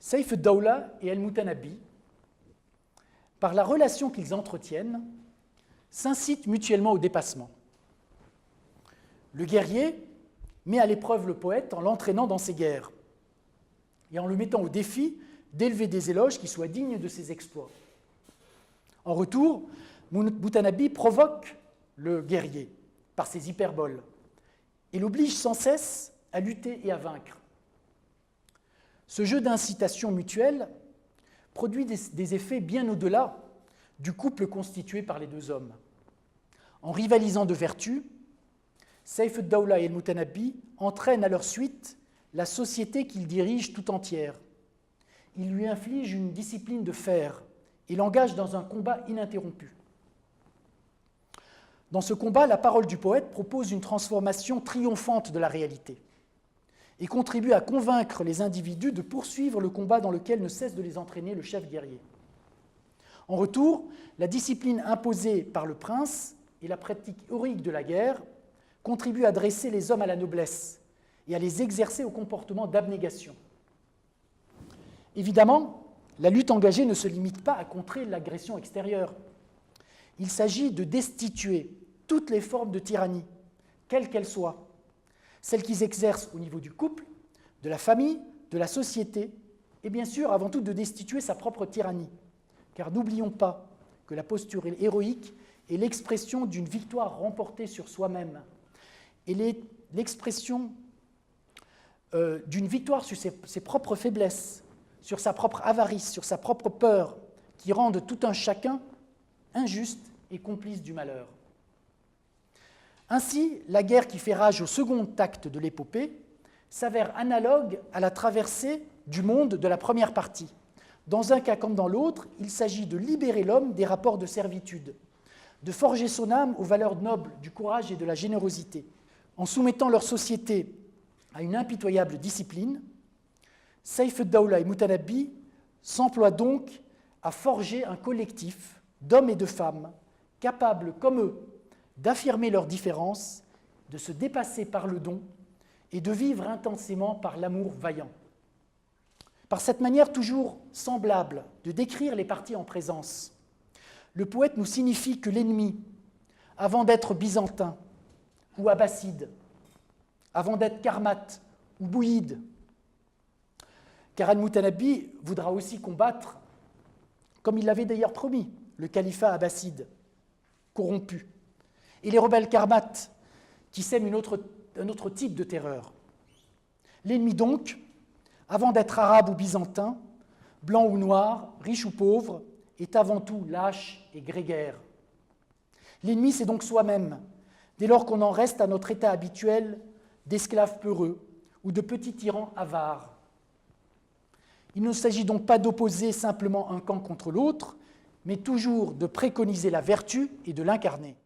Saif ad-Dawla et Al-Mutanabbi, par la relation qu'ils entretiennent, s'incitent mutuellement au dépassement. Le guerrier met à l'épreuve le poète en l'entraînant dans ses guerres et en le mettant au défi d'élever des éloges qui soient dignes de ses exploits. En retour, Mutanabbi provoque le guerrier par ses hyperboles et l'oblige sans cesse à lutter et à vaincre. Ce jeu d'incitation mutuelle produit des effets bien au-delà du couple constitué par les deux hommes. En rivalisant de vertu, Saif ad-Dawla et Al-Mutanabbi entraînent à leur suite la société qu'ils dirigent tout entière. Ils lui infligent une discipline de fer et l'engagent dans un combat ininterrompu. Dans ce combat, la parole du poète propose une transformation triomphante de la réalité et contribue à convaincre les individus de poursuivre le combat dans lequel ne cesse de les entraîner le chef guerrier. En retour, la discipline imposée par le prince et la pratique héroïque de la guerre contribuent à dresser les hommes à la noblesse et à les exercer au comportement d'abnégation. Évidemment, la lutte engagée ne se limite pas à contrer l'agression extérieure. Il s'agit de destituer toutes les formes de tyrannie, quelles qu'elles soient, celles qu'ils exercent au niveau du couple, de la famille, de la société, et bien sûr, avant tout, de destituer sa propre tyrannie. Car n'oublions pas que la posture héroïque est l'expression d'une victoire remportée sur soi-même. Elle est l'expression d'une victoire sur ses propres faiblesses, sur sa propre avarice, sur sa propre peur, qui rendent tout un chacun injuste et complice du malheur. Ainsi, la guerre qui fait rage au second acte de l'épopée s'avère analogue à la traversée du monde de la première partie. Dans un cas comme dans l'autre, il s'agit de libérer l'homme des rapports de servitude, de forger son âme aux valeurs nobles du courage et de la générosité. En soumettant leur société à une impitoyable discipline, Saif ad-Dawla et Mutanabbi s'emploient donc à forger un collectif d'hommes et de femmes capables, comme eux, d'affirmer leurs différences, de se dépasser par le don et de vivre intensément par l'amour vaillant. Par cette manière toujours semblable de décrire les parties en présence, le poète nous signifie que l'ennemi, avant d'être byzantin ou abbasside, avant d'être karmate ou bouyide, car Al-Mutanabbi voudra aussi combattre, comme il l'avait d'ailleurs promis, le califat abbasside, corrompu, et les rebelles karmates, qui sèment un autre type de terreur. L'ennemi donc, avant d'être arabe ou byzantin, blanc ou noir, riche ou pauvre, est avant tout lâche et grégaire. L'ennemi, c'est donc soi-même, dès lors qu'on en reste à notre état habituel d'esclaves peureux ou de petits tyrans avares. Il ne s'agit donc pas d'opposer simplement un camp contre l'autre, mais toujours de préconiser la vertu et de l'incarner.